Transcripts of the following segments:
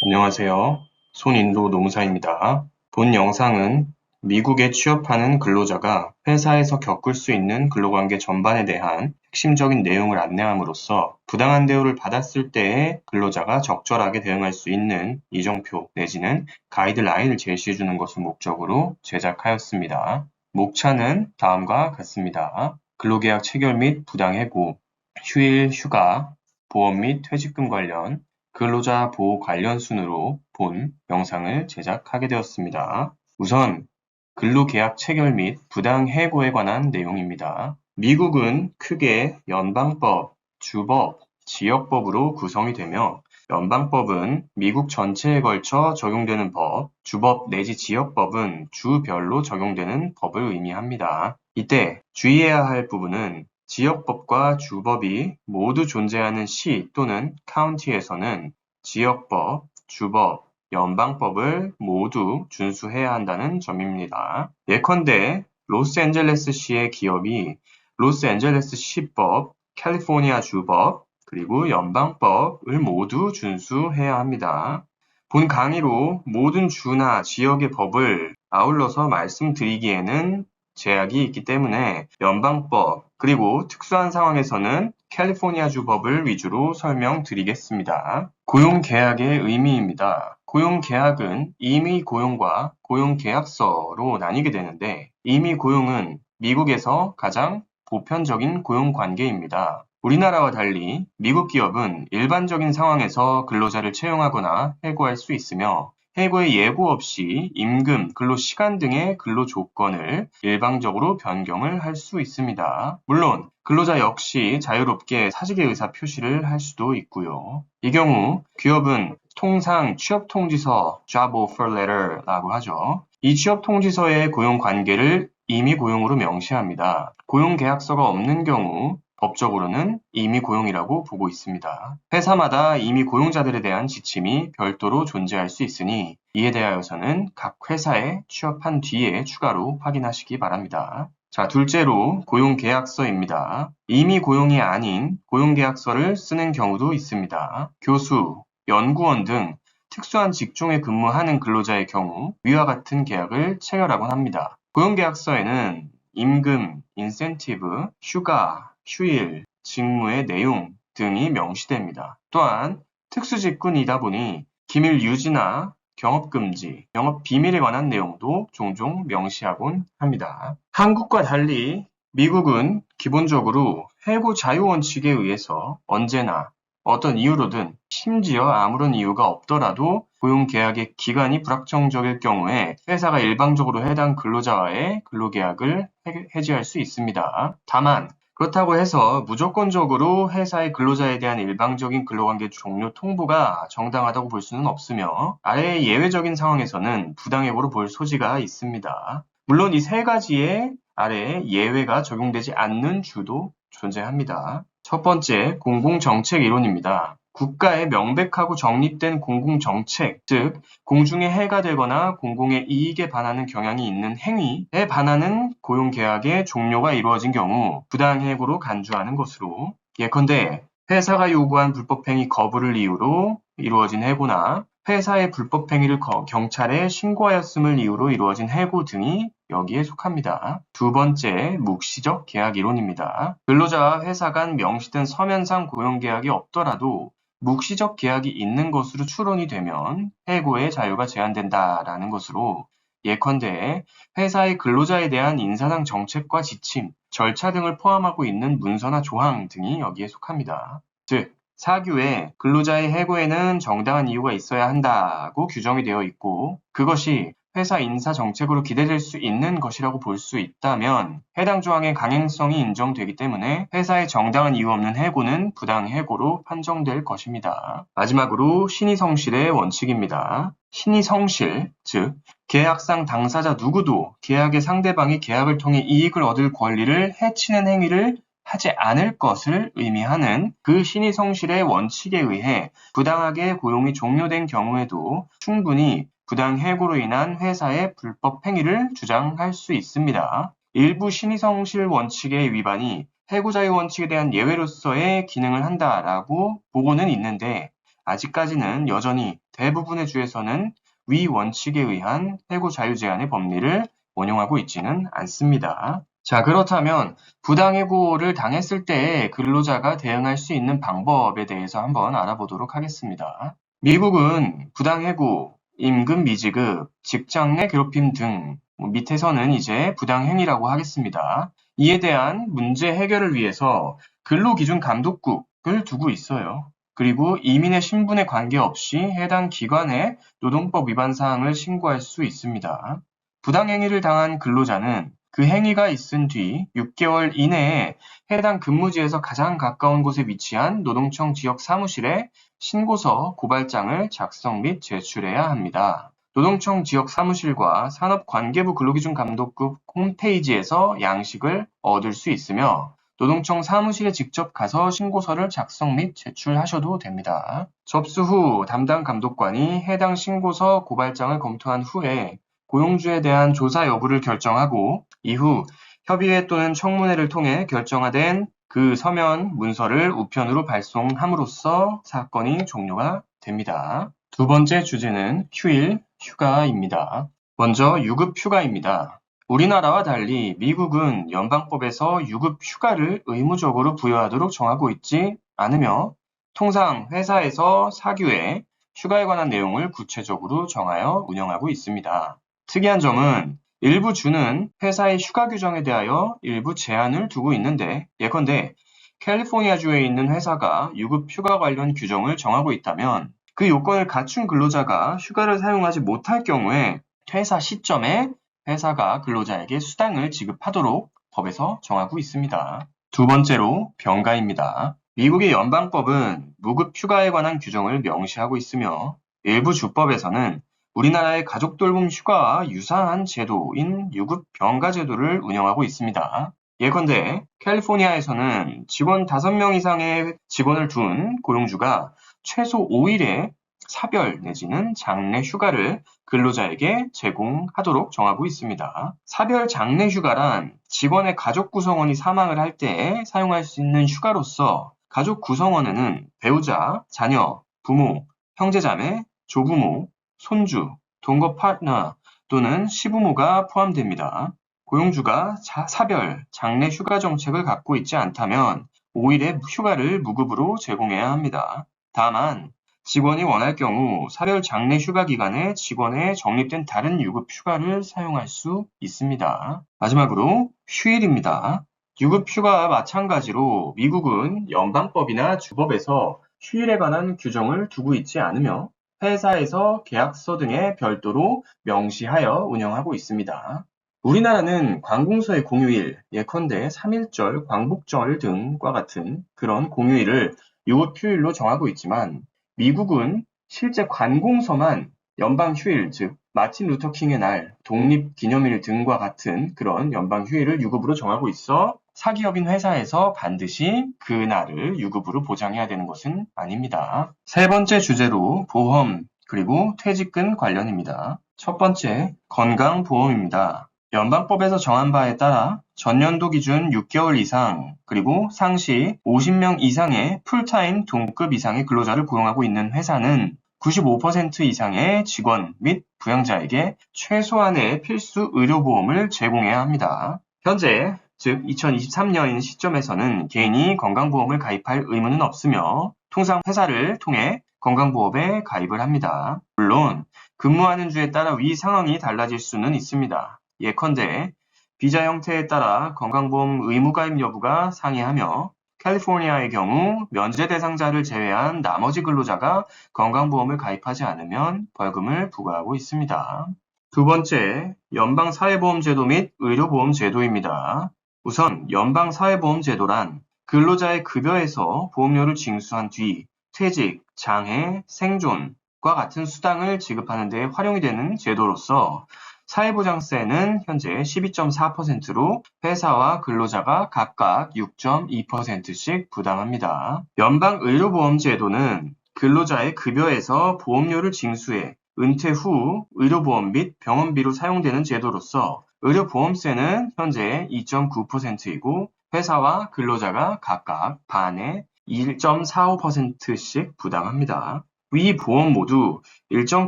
안녕하세요. 손인도 노무사입니다. 본 영상은 미국에 취업하는 근로자가 회사에서 겪을 수 있는 근로관계 전반에 대한 핵심적인 내용을 안내함으로써 부당한 대우를 받았을 때에 근로자가 적절하게 대응할 수 있는 이정표 내지는 가이드라인을 제시해 주는 것을 목적으로 제작하였습니다. 목차는 다음과 같습니다. 근로계약 체결 및 부당해고, 휴일, 휴가, 보험 및 퇴직금 관련, 근로자 보호 관련 순으로 본 영상을 제작하게 되었습니다. 우선 근로계약 체결 및 부당해고에 관한 내용입니다. 미국은 크게 연방법, 주법, 지역법으로 구성이 되며 연방법은 미국 전체에 걸쳐 적용되는 법, 주법 내지 지역법은 주별로 적용되는 법을 의미합니다. 이때 주의해야 할 부분은 지역법과 주법이 모두 존재하는 시 또는 카운티에서는 지역법, 주법, 연방법을 모두 준수해야 한다는 점입니다. 예컨대 로스앤젤레스시의 기업이 로스앤젤레스시법, 캘리포니아 주법, 그리고 연방법을 모두 준수해야 합니다. 본 강의로 모든 주나 지역의 법을 아울러서 말씀드리기에는 제약이 있기 때문에 연방법, 그리고 특수한 상황에서는 캘리포니아주 법을 위주로 설명드리겠습니다. 고용계약의 의미입니다. 고용계약은 임의고용과 고용계약서로 나뉘게 되는데 임의고용은 미국에서 가장 보편적인 고용관계입니다. 우리나라와 달리 미국 기업은 일반적인 상황에서 근로자를 채용하거나 해고할 수 있으며 해고의 예고 없이 임금, 근로시간 등의 근로조건을 일방적으로 변경을 할 수 있습니다. 물론 근로자 역시 자유롭게 사직의 의사 표시를 할 수도 있고요. 이 경우 기업은 통상 취업통지서 (job offer letter)라고 하죠. 이 취업통지서의 고용관계를 임의고용으로 명시합니다. 고용계약서가 없는 경우 법적으로는 임의고용이라고 보고 있습니다. 회사마다 임의고용자들에 대한 지침이 별도로 존재할 수 있으니 이에 대하여서는 각 회사에 취업한 뒤에 추가로 확인하시기 바랍니다. 자, 둘째로 고용계약서입니다. 임의고용이 아닌 고용계약서를 쓰는 경우도 있습니다. 교수, 연구원 등 특수한 직종에 근무하는 근로자의 경우 위와 같은 계약을 체결하곤 합니다. 고용계약서에는 임금, 인센티브, 휴가, 휴일, 직무의 내용 등이 명시됩니다. 또한 특수직군이다 보니 기밀 유지나 경업금지, 영업비밀에 관한 내용도 종종 명시하곤 합니다. 한국과 달리 미국은 기본적으로 해고 자유 원칙에 의해서 언제나 어떤 이유로든 심지어 아무런 이유가 없더라도 고용계약의 기간이 불확정적일 경우에 회사가 일방적으로 해당 근로자와의 근로계약을 해지할 수 있습니다. 다만 그렇다고 해서 무조건적으로 회사의 근로자에 대한 일방적인 근로관계 종료 통보가 정당하다고 볼 수는 없으며 아래의 예외적인 상황에서는 부당해고로 볼 소지가 있습니다. 물론 이 세 가지의 아래에 예외가 적용되지 않는 주도 존재합니다. 첫 번째, 공공정책 이론입니다. 국가에 명백하고 정립된 공공정책, 즉 공중에 해가 되거나 공공의 이익에 반하는 경향이 있는 행위에 반하는 고용계약의 종료가 이루어진 경우 부당해고로 간주하는 것으로, 예컨대 회사가 요구한 불법행위 거부를 이유로 이루어진 해고나 회사의 불법행위를 경찰에 신고하였음을 이유로 이루어진 해고 등이 여기에 속합니다. 두 번째, 묵시적 계약 이론입니다. 근로자와 회사 간 명시된 서면상 고용계약이 없더라도 묵시적 계약이 있는 것으로 추론이 되면 해고의 자유가 제한된다라는 것으로, 예컨대 회사의 근로자에 대한 인사상 정책과 지침, 절차 등을 포함하고 있는 문서나 조항 등이 여기에 속합니다. 즉, 사규에 근로자의 해고에는 정당한 이유가 있어야 한다고 규정이 되어 있고 그것이 회사 인사 정책으로 기대될 수 있는 것이라고 볼 수 있다면 해당 조항의 강행성이 인정되기 때문에 회사의 정당한 이유 없는 해고는 부당해고로 판정될 것입니다. 마지막으로 신의성실의 원칙입니다. 신의성실, 즉 계약상 당사자 누구도 계약의 상대방이 계약을 통해 이익을 얻을 권리를 해치는 행위를 하지 않을 것을 의미하는 그 신의성실의 원칙에 의해 부당하게 고용이 종료된 경우에도 충분히 부당해고로 인한 회사의 불법 행위를 주장할 수 있습니다. 일부 신의성실 원칙의 위반이 해고자유 원칙에 대한 예외로서의 기능을 한다라고 보고는 있는데 아직까지는 여전히 대부분의 주에서는 위 원칙에 의한 해고 자유 제한의 법리를 원용하고 있지는 않습니다. 자, 그렇다면 부당해고를 당했을 때 근로자가 대응할 수 있는 방법에 대해서 한번 알아보도록 하겠습니다. 미국은 부당해고, 임금 미지급, 직장 내 괴롭힘 등 밑에서는 이제 부당행위라고 하겠습니다. 이에 대한 문제 해결을 위해서 근로기준감독국을 두고 있어요. 그리고 이민의 신분에 관계없이 해당 기관에 노동법 위반 사항을 신고할 수 있습니다. 부당행위를 당한 근로자는 그 행위가 있은 뒤 6개월 이내에 해당 근무지에서 가장 가까운 곳에 위치한 노동청 지역 사무실에 신고서 고발장을 작성 및 제출해야 합니다. 노동청 지역 사무실과 산업관계부 근로기준감독국 홈페이지에서 양식을 얻을 수 있으며 노동청 사무실에 직접 가서 신고서를 작성 및 제출하셔도 됩니다. 접수 후 담당 감독관이 해당 신고서 고발장을 검토한 후에 고용주에 대한 조사 여부를 결정하고 이후 협의회 또는 청문회를 통해 결정화된 그 서면 문서를 우편으로 발송함으로써 사건이 종료가 됩니다. 두 번째 주제는 휴일, 휴가입니다. 먼저 유급휴가입니다. 우리나라와 달리 미국은 연방법에서 유급휴가를 의무적으로 부여하도록 정하고 있지 않으며 통상 회사에서 사규에 휴가에 관한 내용을 구체적으로 정하여 운영하고 있습니다. 특이한 점은 일부 주는 회사의 휴가 규정에 대하여 일부 제한을 두고 있는데 예컨대 캘리포니아주에 있는 회사가 유급 휴가 관련 규정을 정하고 있다면 그 요건을 갖춘 근로자가 휴가를 사용하지 못할 경우에 퇴사 시점에 회사가 근로자에게 수당을 지급하도록 법에서 정하고 있습니다. 두 번째로 병가입니다. 미국의 연방법은 무급 휴가에 관한 규정을 명시하고 있으며 일부 주법에서는 우리나라의 가족돌봄 휴가와 유사한 제도인 유급 병가 제도를 운영하고 있습니다. 예컨대 캘리포니아에서는 직원 5명 이상의 직원을 둔 고용주가 최소 5일의 사별 내지는 장례 휴가를 근로자에게 제공하도록 정하고 있습니다. 사별 장례 휴가란 직원의 가족 구성원이 사망을 할 때 사용할 수 있는 휴가로서 가족 구성원에는 배우자, 자녀, 부모, 형제자매, 조부모, 손주, 동거 파트너 또는 시부모가 포함됩니다. 고용주가 사별, 장례 휴가 정책을 갖고 있지 않다면 5일의 휴가를 무급으로 제공해야 합니다. 다만 직원이 원할 경우 사별 장례 휴가 기간에 직원에 적립된 다른 유급 휴가를 사용할 수 있습니다. 마지막으로 휴일입니다. 유급 휴가와 마찬가지로 미국은 연방법이나 주법에서 휴일에 관한 규정을 두고 있지 않으며 회사에서 계약서 등에 별도로 명시하여 운영하고 있습니다. 우리나라는 관공서의 공휴일, 예컨대 3.1절, 광복절 등과 같은 그런 공휴일을 유급휴일로 정하고 있지만 미국은 실제 관공서만 연방휴일, 즉 마틴 루터 킹의 날, 독립기념일 등과 같은 그런 연방휴일을 유급으로 정하고 있어 사기업인 회사에서 반드시 그 날을 유급으로 보장해야 되는 것은 아닙니다. 세 번째 주제로 보험 그리고 퇴직금 관련입니다. 첫 번째, 건강보험입니다. 연방법에서 정한 바에 따라 전년도 기준 6개월 이상 그리고 상시 50명 이상의 풀타임 동급 이상의 근로자를 고용하고 있는 회사는 95% 이상의 직원 및 부양자에게 최소한의 필수 의료보험을 제공해야 합니다. 현재 즉 2023년인 시점에서는 개인이 건강보험을 가입할 의무는 없으며 통상 회사를 통해 건강보험에 가입을 합니다. 물론 근무하는 주에 따라 위 상황이 달라질 수는 있습니다. 예컨대 비자 형태에 따라 건강보험 의무 가입 여부가 상이하며 캘리포니아의 경우 면제 대상자를 제외한 나머지 근로자가 건강보험을 가입하지 않으면 벌금을 부과하고 있습니다. 두 번째, 연방사회보험제도 및 의료보험제도입니다. 우선 연방사회보험제도란 근로자의 급여에서 보험료를 징수한 뒤 퇴직, 장애, 생존과 같은 수당을 지급하는 데 활용이 되는 제도로서 사회보장세는 현재 12.4%로 회사와 근로자가 각각 6.2%씩 부담합니다. 연방의료보험제도는 근로자의 급여에서 보험료를 징수해 은퇴 후 의료보험 및 병원비로 사용되는 제도로서 의료보험세는 현재 2.9%이고 회사와 근로자가 각각 반에 1.45%씩 부담합니다. 위 보험 모두 일정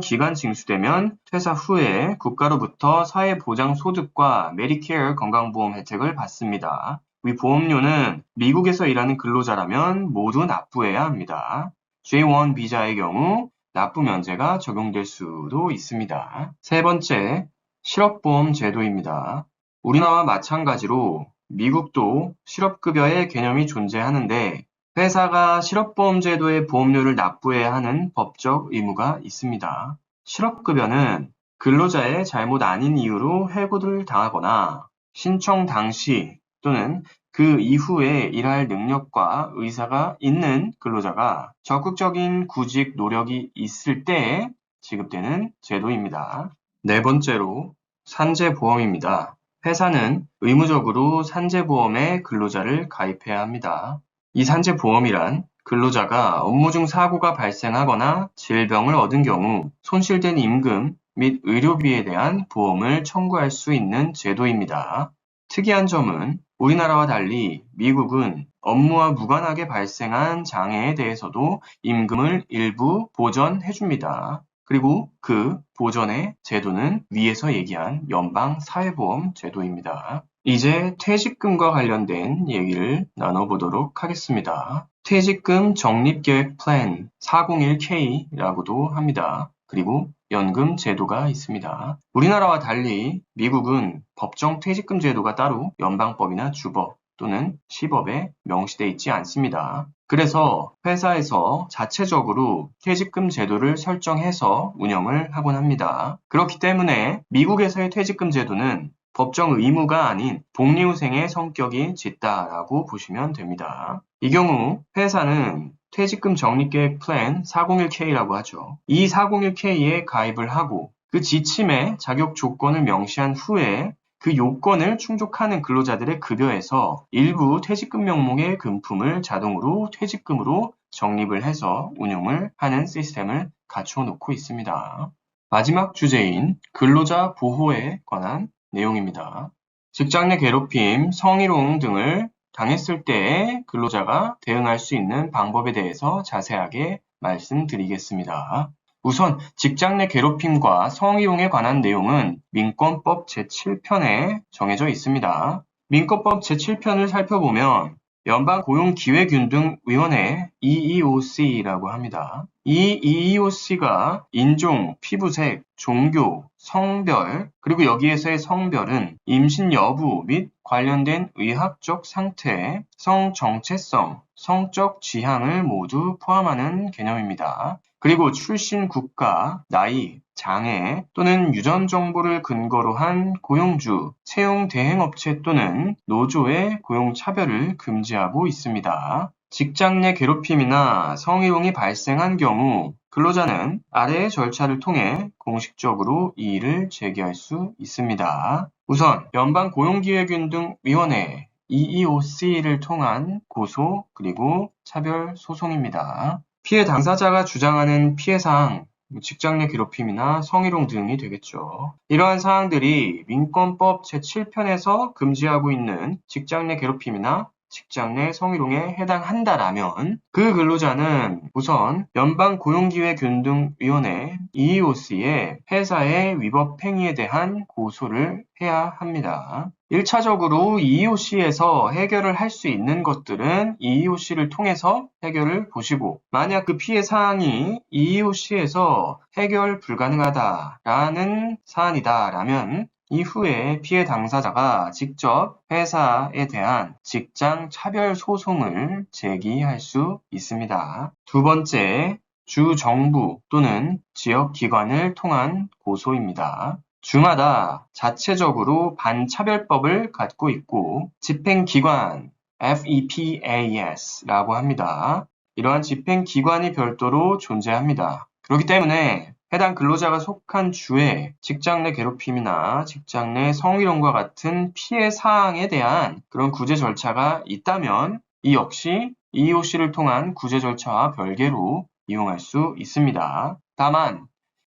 기간 징수되면 퇴사 후에 국가로부터 사회보장소득과 메디케어 건강보험 혜택을 받습니다. 위 보험료는 미국에서 일하는 근로자라면 모두 납부해야 합니다. J1 비자의 경우 납부 면제가 적용될 수도 있습니다. 세 번째, 실업보험 제도입니다. 우리나라와 마찬가지로 미국도 실업급여의 개념이 존재하는데 회사가 실업보험 제도의 보험료를 납부해야 하는 법적 의무가 있습니다. 실업급여는 근로자의 잘못 아닌 이유로 해고를 당하거나 신청 당시 또는 그 이후에 일할 능력과 의사가 있는 근로자가 적극적인 구직 노력이 있을 때에 지급되는 제도입니다. 네 번째로 산재보험입니다. 회사는 의무적으로 산재보험에 근로자를 가입해야 합니다. 이 산재보험이란 근로자가 업무 중 사고가 발생하거나 질병을 얻은 경우 손실된 임금 및 의료비에 대한 보험을 청구할 수 있는 제도입니다. 특이한 점은 우리나라와 달리 미국은 업무와 무관하게 발생한 장애에 대해서도 임금을 일부 보전해줍니다. 그리고 그 보전의 제도는 위에서 얘기한 연방사회보험 제도입니다. 이제 퇴직금과 관련된 얘기를 나눠보도록 하겠습니다. 퇴직금 적립계획 플랜 401K라고도 합니다. 그리고 연금 제도가 있습니다. 우리나라와 달리 미국은 법정 퇴직금 제도가 따로 연방법이나 주법 또는 시법에 명시되어 있지 않습니다. 그래서 회사에서 자체적으로 퇴직금 제도를 설정해서 운영을 하곤 합니다. 그렇기 때문에 미국에서의 퇴직금 제도는 법정 의무가 아닌 복리후생의 성격이 짙다라고 보시면 됩니다. 이 경우 회사는 퇴직금 적립계획 플랜 401K라고 하죠. 이 401K에 가입을 하고 그 지침에 자격 조건을 명시한 후에 그 요건을 충족하는 근로자들의 급여에서 일부 퇴직금 명목의 금품을 자동으로 퇴직금으로 적립을 해서 운용을 하는 시스템을 갖춰 놓고 있습니다. 마지막 주제인 근로자 보호에 관한 내용입니다. 직장 내 괴롭힘, 성희롱 등을 당했을 때 근로자가 대응할 수 있는 방법에 대해서 자세하게 말씀드리겠습니다. 우선 직장 내 괴롭힘과 성희롱에 관한 내용은 민권법 제7편에 정해져 있습니다. 민권법 제7편을 살펴보면 연방고용기회균등위원회 EEOC라고 합니다. 이 EEOC가 인종, 피부색, 종교, 성별, 그리고 여기에서의 성별은 임신 여부 및 관련된 의학적 상태, 성 정체성, 성적 지향을 모두 포함하는 개념입니다. 그리고 출신 국가, 나이, 장애 또는 유전 정보를 근거로 한 고용주, 채용 대행업체 또는 노조의 고용 차별을 금지하고 있습니다. 직장 내 괴롭힘이나 성희롱이 발생한 경우 근로자는 아래의 절차를 통해 공식적으로 이의를 제기할 수 있습니다. 우선 연방고용기회균등위원회 EEOC를 통한 고소 그리고 차별 소송입니다. 피해 당사자가 주장하는 피해사항, 직장 내 괴롭힘이나 성희롱 등이 되겠죠. 이러한 사항들이 민권법 제7편에서 금지하고 있는 직장 내 괴롭힘이나 직장 내 성희롱에 해당한다라면 그 근로자는 우선 연방고용기회균등위원회 EEOC에 회사의 위법 행위에 대한 고소를 해야 합니다. 1차적으로 EEOC에서 해결을 할 수 있는 것들은 EEOC를 통해서 해결을 보시고 만약 그 피해 사항이 EEOC에서 해결 불가능하다라는 사안이다라면 이후에 피해 당사자가 직접 회사에 대한 직장 차별 소송을 제기할 수 있습니다. 두 번째, 주 정부 또는 지역 기관을 통한 고소입니다. 주마다 자체적으로 반차별법을 갖고 있고 집행기관 FEPAS라고 합니다. 이러한 집행기관이 별도로 존재합니다. 그렇기 때문에 해당 근로자가 속한 주에 직장 내 괴롭힘이나 직장 내 성희롱과 같은 피해 사항에 대한 그런 구제 절차가 있다면 이 역시 EEOC를 통한 구제 절차와 별개로 이용할 수 있습니다. 다만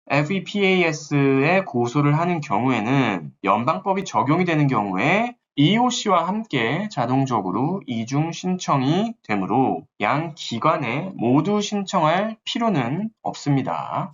FEPAS에 고소를 하는 경우에는 연방법이 적용이 되는 경우에 EOC와 함께 자동적으로 이중 신청이 되므로 양 기관에 모두 신청할 필요는 없습니다.